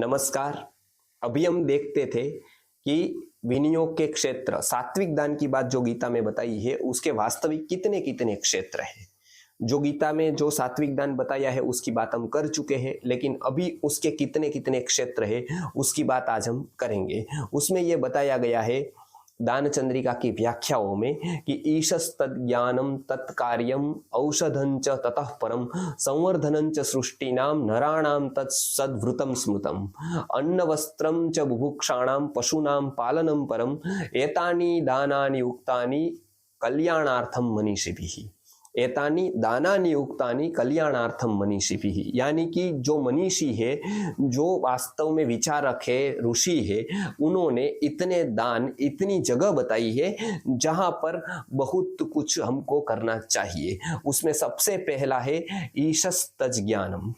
नमस्कार। अभी हम देखते थे कि विनियोग के क्षेत्र, सात्विक दान की बात जो गीता में बताई है उसके वास्तविक कितने कितने क्षेत्र हैं। जो गीता में जो सात्विक दान बताया है उसकी बात हम कर चुके हैं, लेकिन अभी उसके कितने कितने क्षेत्र है उसकी बात आज हम करेंगे। उसमें यह बताया गया है दान चंद्रिका की व्याख्याओं में कि ईशस्तद ज्ञानम तत्कार्यम औषधं च ततः परम संवर्धनं च सृष्टिनाम नराणाम तत्सद्वृतम स्मृतम अन्न वस्त्रम च बुभुक्षाणाम पशूनाम पालनम परम एतानि दानानि उक्तानि कल्याणार्थम मनीषिभिः। एतानि दानानि उक्तानि कल्याणार्थम मनीषिभिः, यानी कि जो मनीषी है, जो वास्तव में विचारक है, ऋषि है, उन्होंने इतने दान, इतनी जगह बताई है जहां पर बहुत कुछ हमको करना चाहिए। उसमें सबसे पहला है ईशस्तज ज्ञानम,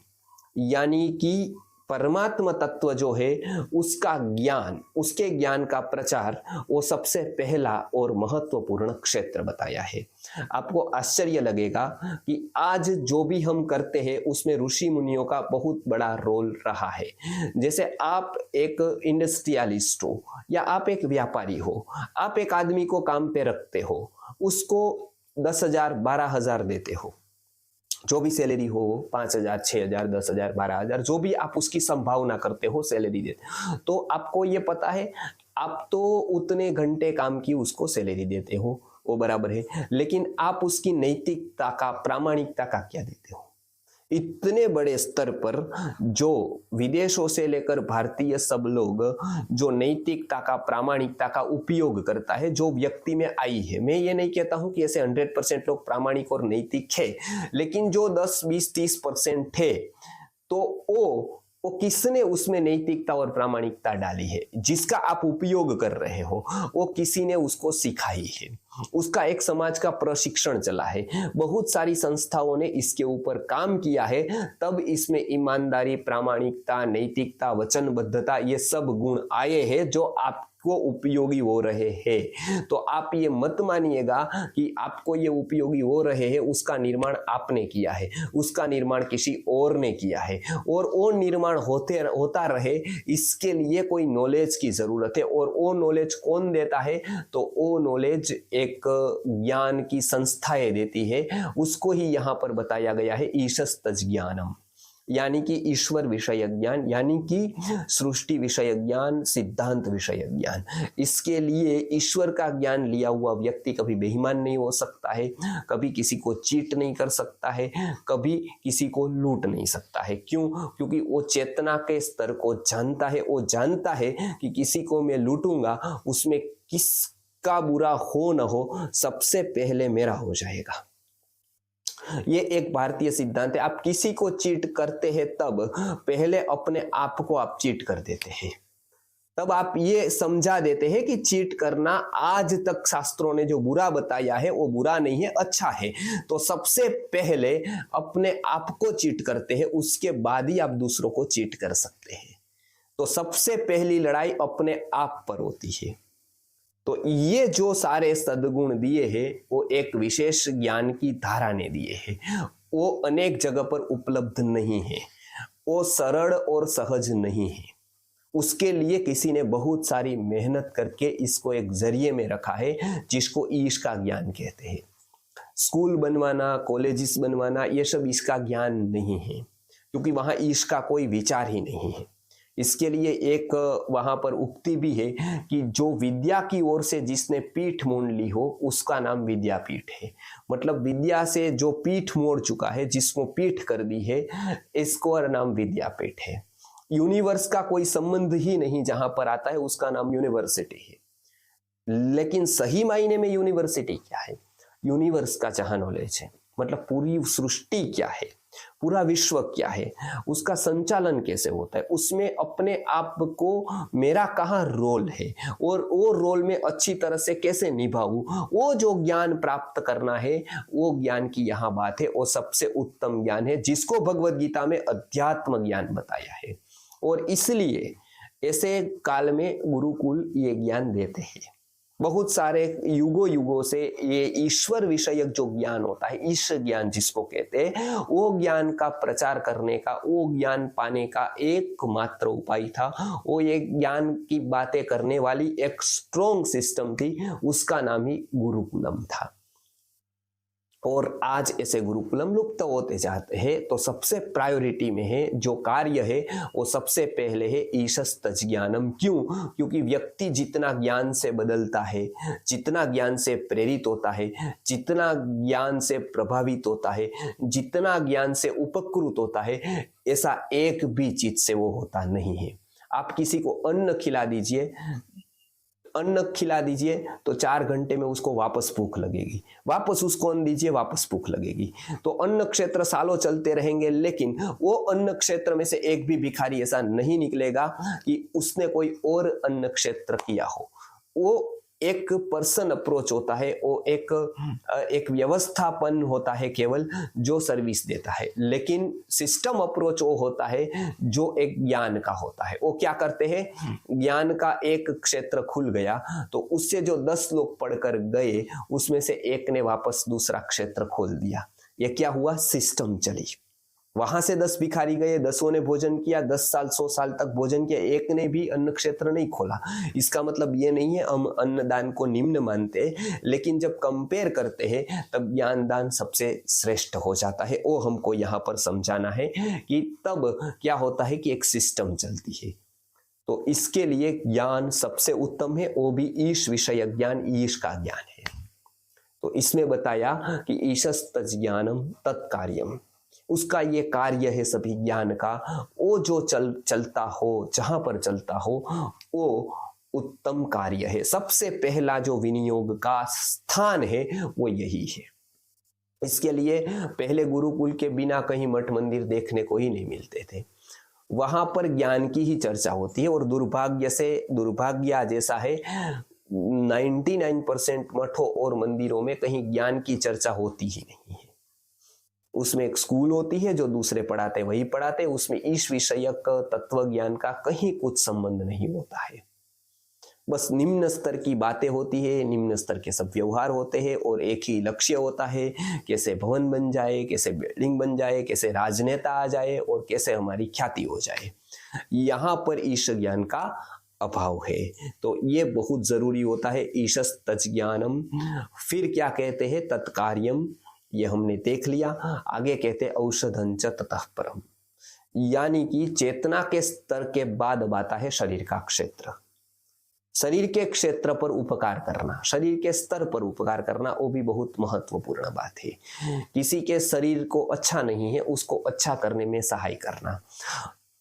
यानी कि परमात्मा तत्व जो है उसका ज्ञान, उसके ज्ञान का प्रचार, वो सबसे पहला और महत्वपूर्ण क्षेत्र बताया है। आपको आश्चर्य लगेगा कि आज जो भी हम करते हैं उसमें ऋषि मुनियों का बहुत बड़ा रोल रहा है। जैसे आप एक इंडस्ट्रियलिस्ट हो या आप एक व्यापारी हो, आप एक आदमी को काम पे रखते हो, उसको 10,000 12,000 देते हो, जो भी सैलरी हो, 5,000 6,000 10,000 12,000 जो भी आप उसकी संभावना करते हो सैलरी देते, तो आपको ये पता है आप तो उतने घंटे काम की उसको सैलरी देते हो, वो बराबर है, लेकिन आप उसकी नैतिकता का, प्रामाणिकता का क्या देते हो? इतने बड़े स्तर पर जो विदेशों से लेकर भारतीय सब लोग जो नैतिकता का, प्रामाणिकता का उपयोग करता है, जो व्यक्ति में आई है, मैं ये नहीं कहता हूं कि ऐसे 100% लोग प्रामाणिक और नैतिक है, लेकिन जो 10 20 30% है, तो वो किसने उसमें नैतिकता और प्रामाणिकता डाली है? जिसका आप उपयोग कर रहे हो वो किसी ने उसको सिखाई है, उसका एक समाज का प्रशिक्षण चला है, बहुत सारी संस्थाओं ने इसके ऊपर काम किया है, तब इसमें ईमानदारी, प्रामाणिकता, नैतिकता, वचनबद्धता, ये सब गुण आए हैं जो आपको उपयोगी हो रहे हैं। तो आप ये मत मानिएगा कि आपको ये उपयोगी हो रहे हैं उसका निर्माण आपने किया है, उसका निर्माण किसी और ने किया है, और वो निर्माण होता रहे इसके लिए कोई नॉलेज की जरूरत है। और वो नॉलेज कौन देता है? तो वो नॉलेज एक ज्ञान की संस्थाएं देती है, उसको ही यहां पर बताया गया है ईशस्तज ज्ञानम, यानी कि ईश्वर विषय ज्ञान, यानी कि सृष्टि विषय ज्ञान, सिद्धांत विषय ज्ञान। इसके लिए ईश्वर का ज्ञान लिया हुआ व्यक्ति कभी बेईमान नहीं हो सकता है, कभी किसी को चीट नहीं कर सकता है, कभी किसी को लूट नहीं सकता है। क्यों? क्योंकि वो चेतना के स्तर को जानता है, वो जानता है कि किसी को मैं लूटूंगा उसमें किसका बुरा हो न हो, सबसे पहले मेरा हो जाएगा। ये एक भारतीय सिद्धांत है। आप किसी को चीट करते हैं तब पहले अपने आप को आप चीट कर देते हैं, तब आप ये समझा देते हैं कि चीट करना आज तक शास्त्रों ने जो बुरा बताया है वो बुरा नहीं है, अच्छा है। तो सबसे पहले अपने आप को चीट करते हैं, उसके बाद ही आप दूसरों को चीट कर सकते हैं। तो सबसे पहली लड़ाई अपने आप पर होती है। तो ये जो सारे सद्गुण दिए हैं वो एक विशेष ज्ञान की धारा ने दिए हैं, वो अनेक जगह पर उपलब्ध नहीं है, वो सरल और सहज नहीं है। उसके लिए किसी ने बहुत सारी मेहनत करके इसको एक जरिए में रखा है जिसको ईश का ज्ञान कहते हैं। स्कूल बनवाना, कॉलेजेस बनवाना, ये सब इसका ज्ञान नहीं है, क्योंकि वहां ईश का कोई विचार ही नहीं है। इसके लिए एक वहां पर उक्ति भी है कि जो विद्या की ओर से जिसने पीठ मोड़ ली हो उसका नाम विद्यापीठ है। मतलब विद्या से जो पीठ मोड़ चुका है, जिसको पीठ कर दी है, इसको नाम विद्यापीठ है। यूनिवर्स का कोई संबंध ही नहीं जहां पर आता है, उसका नाम यूनिवर्सिटी है। लेकिन सही मायने में यूनिवर्सिटी क्या है? यूनिवर्स का जहां नॉलेज है, मतलब पूरी सृष्टि क्या है, पूरा विश्व क्या है, उसका संचालन कैसे होता है, उसमें अपने आप को मेरा कहाँ रोल है और वो रोल में अच्छी तरह से कैसे निभाऊं, वो जो ज्ञान प्राप्त करना है, वो ज्ञान की यहाँ बात है। वो सबसे उत्तम ज्ञान है जिसको भगवद गीता में अध्यात्म ज्ञान बताया है, और इसलिए ऐसे काल में गुरुकुल ये ज्ञान देते हैं। बहुत सारे युगों युगों से ये ईश्वर विषयक जो ज्ञान होता है, ईश्वर ज्ञान जिसको कहते हैं, वो ज्ञान का प्रचार करने का, वो ज्ञान पाने का एकमात्र उपाय था, वो ये ज्ञान की बातें करने वाली एक स्ट्रॉन्ग सिस्टम थी, उसका नाम ही गुरुकुलम था। और आज ऐसे गुरुकुलम लुप्त होते जाते हैं। तो सबसे प्रायोरिटी में है जो कार्य है वो सबसे पहले है ईशस्त ज्ञानम। क्यों? क्योंकि व्यक्ति जितना ज्ञान से बदलता है, जितना ज्ञान से प्रेरित होता है, जितना ज्ञान से प्रभावित होता है, जितना ज्ञान से उपकृत होता है, ऐसा एक भी चीज से वो होता नहीं है। आप किसी को अन्न खिला दीजिए, तो 4 घंटे में उसको वापस भूख लगेगी, वापस उसको अन्न दीजिए, वापस भूख लगेगी। तो अन्न क्षेत्र सालों चलते रहेंगे, लेकिन वो अन्न क्षेत्र में से एक भी भिखारी ऐसा नहीं निकलेगा कि उसने कोई और अन्न क्षेत्र किया हो। वो एक पर्सन अप्रोच होता है, वो एक व्यवस्थापन होता है केवल जो सर्विस देता है, लेकिन सिस्टम अप्रोच वो होता है जो एक ज्ञान का होता है। वो क्या करते हैं, ज्ञान का एक क्षेत्र खुल गया तो उससे जो 10 लोग पढ़कर गए उसमें से एक ने वापस दूसरा क्षेत्र खोल दिया। ये क्या हुआ, सिस्टम चली। वहां से 10 भिखारी गए, 10 ने भोजन किया, 10 साल 100 साल तक भोजन किया, एक ने भी अन्न क्षेत्र नहीं खोला। इसका मतलब ये नहीं है हम अन्नदान को निम्न मानते, लेकिन जब कंपेयर करते हैं तब ज्ञानदान सबसे श्रेष्ठ हो जाता है। वो हमको यहाँ पर समझाना है कि तब क्या होता है कि एक सिस्टम चलती है। तो इसके लिए ज्ञान सबसे उत्तम है, वो भी ईश विषय ज्ञान, ईश का ज्ञान है। तो इसमें बताया कि ईशस्त ज्ञानम तत्कार्यम, उसका ये कार्य है सभी ज्ञान का। वो जो चलता हो, जहां पर चलता हो, वो उत्तम कार्य है। सबसे पहला जो विनियोग का स्थान है वो यही है। इसके लिए पहले गुरुकुल के बिना कहीं मठ मंदिर देखने को ही नहीं मिलते थे। वहां पर ज्ञान की ही चर्चा होती है, और दुर्भाग्य जैसा है 99% मठों और मंदिरों में कहीं ज्ञान की चर्चा होती ही नहीं है। उसमें एक स्कूल होती है, जो दूसरे पढ़ाते वही पढ़ाते, उसमें ईश विषयक तत्व ज्ञान का कहीं कुछ संबंध नहीं होता है। बस निम्न स्तर की बातें होती है, निम्न स्तर के सब व्यवहार होते हैं, और एक ही लक्ष्य होता है, कैसे भवन बन जाए, कैसे बिल्डिंग बन जाए, कैसे राजनेता आ जाए, और कैसे हमारी ख्याति हो जाए। यहाँ पर ईश ज्ञान का अभाव है, तो ये बहुत जरूरी होता है, ईशस्त ज्ञानम। फिर क्या कहते हैं, तत्कार्यम, ये हमने देख लिया। आगे कहते औषधंच ततः परम, यानी कि चेतना के स्तर के बाद अब आता है शरीर का क्षेत्र। शरीर के क्षेत्र पर उपकार करना, शरीर के स्तर पर उपकार करना, वो भी बहुत महत्वपूर्ण बात है। किसी के शरीर को अच्छा नहीं है, उसको अच्छा करने में सहाय करना,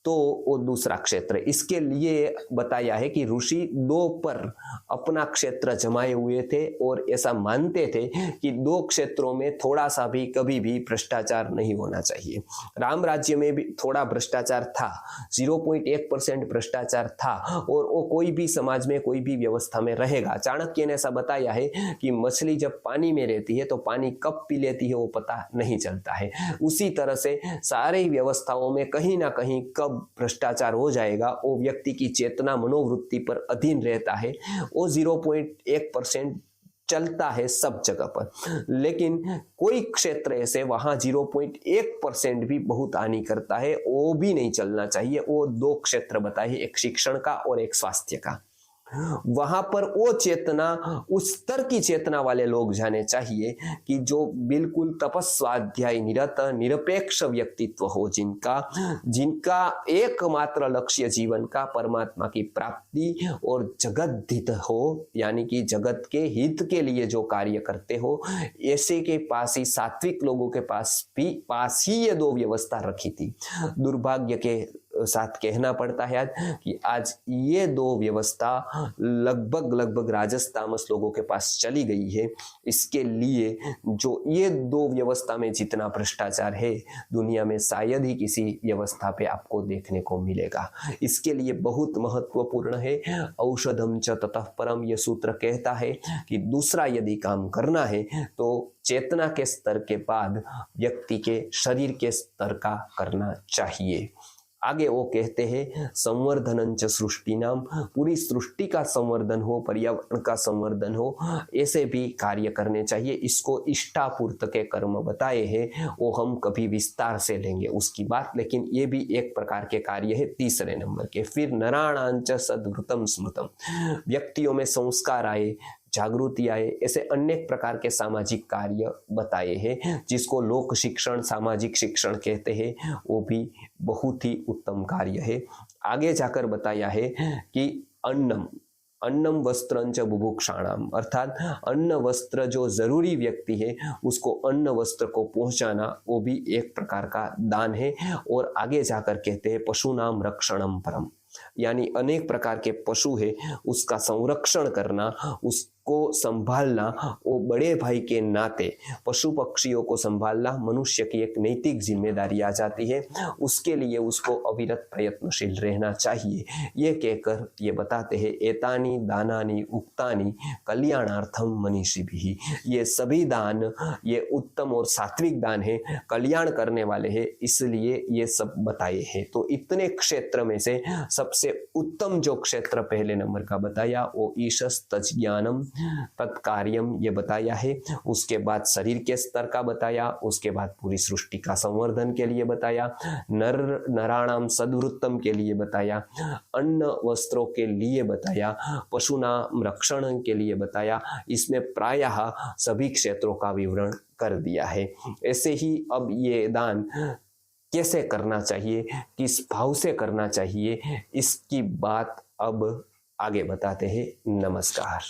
तो वो दूसरा क्षेत्र। इसके लिए बताया है कि ऋषि 2 पर अपना क्षेत्र जमाए हुए थे, और ऐसा मानते थे कि 2 क्षेत्रों में थोड़ा सा भी कभी भी भ्रष्टाचार नहीं होना चाहिए। राम राज्य में भी थोड़ा भ्रष्टाचार था, 0.1% भ्रष्टाचार था, और वो कोई भी समाज में, कोई भी व्यवस्था में रहेगा। चाणक्य ने ऐसा बताया है कि मछली जब पानी में रहती है तो पानी कब पी लेती है वो पता नहीं चलता है। उसी तरह से सारे व्यवस्थाओं में कहीं ना कहीं कब भ्रष्टाचार हो जाएगा, वो व्यक्ति की चेतना मनोवृत्ति पर अधीन रहता है। वो 0.1% चलता है सब जगह पर, लेकिन कोई क्षेत्र ऐसे वहां 0.1% भी बहुत हानि करता है, वो भी नहीं चलना चाहिए। वो 2 क्षेत्र बताए, एक शिक्षण का और एक स्वास्थ्य का। वहां पर वो चेतना, उस स्तर की चेतना वाले लोग जाने चाहिए कि जो बिल्कुल तपस्वाध्याय निरत निरपेक्ष व्यक्तित्व हो, जिनका एकमात्र लक्ष्य जीवन का परमात्मा की प्राप्ति और जगत हित हो, यानी कि जगत के हित के लिए जो कार्य करते हो, ऐसे के पास ही, सात्विक लोगों के पास ही ये 2 व्यवस्था रखी थी। दुर्भाग्य के साथ कहना पड़ता है आज कि आज ये 2 व्यवस्था लगभग राजस तामस लोगों के पास चली गई है। इसके लिए जो ये 2 व्यवस्था में जितना भ्रष्टाचार है, दुनिया में शायद ही किसी व्यवस्था पे आपको देखने को मिलेगा। इसके लिए बहुत महत्वपूर्ण है औषधम च ततः परम। ये सूत्र कहता है कि दूसरा यदि काम करना है तो चेतना के स्तर के बाद व्यक्ति के शरीर के स्तर का करना चाहिए। आगे वो कहते हैं संवर्धनंच सृष्टि नाम, पूरी सृष्टि का संवर्धन हो, पर्यावरण का संवर्धन हो, ऐसे भी कार्य करने चाहिए। इसको इष्टापूर्त के कर्म बताए हैं, वो हम कभी विस्तार से लेंगे उसकी बात, लेकिन ये भी एक प्रकार के कार्य है 3 नंबर के। फिर नराणांच सद्वृतम स्मृतम, व्यक्तियों में संस्कार आए, जागृति आए, ऐसे अनेक प्रकार के सामाजिक कार्य बताए हैं, जिसको लोक शिक्षण, सामाजिक शिक्षण कहते हैं। वो भी बहुत ही उत्तम कार्य है। आगे जाकर बताया है कि अन्नम वस्त्रंच बुभुक्षाणाम, अर्थात अन्न वस्त्र जो जरूरी व्यक्ति है उसको अन्न वस्त्र को पहुंचाना, वो भी एक प्रकार का दान है। और आगे जाकर कहते हैं पशुनाम रक्षणम परम, यानी अनेक प्रकार के पशु है उसका संरक्षण करना, उसको संभालना, वो बड़े भाई के नाते पशु पक्षियों को संभालना मनुष्य की एक नैतिक जिम्मेदारी आ जाती है। उसके लिए उसको अविरत प्रयत्नशील रहना चाहिए। ये कहकर ये बताते हैं एतानी दानानि उक्तानि कल्याणार्थम मनीषिभिः, ये सभी दान ये उत्तम और सात्विक दान है, कल्याण करने वाले हैं, इसलिए ये सब बताए हैं। तो इतने क्षेत्र में से सबसे उत्तम जो क्षेत्र पहले नंबर का बताया वो ईशस तज्ज्ञानम तत्कार्यम ये बताया है। उसके बाद शरीर के स्तर का बताया, उसके बाद पूरी सृष्टि का संवर्धन के लिए बताया, नराणाम सद्वृत्तम के लिए बताया, अन्न वस्त्रों के लिए बताया, पशुनाम रक्षण के लिए बताया। इसमें प्रायः सभी क्षेत्रों का विवरण कर दिया है। ऐसे ही अब ये दान कैसे करना चाहिए, किस भाव से करना चाहिए, इसकी बात अब आगे बताते हैं। नमस्कार।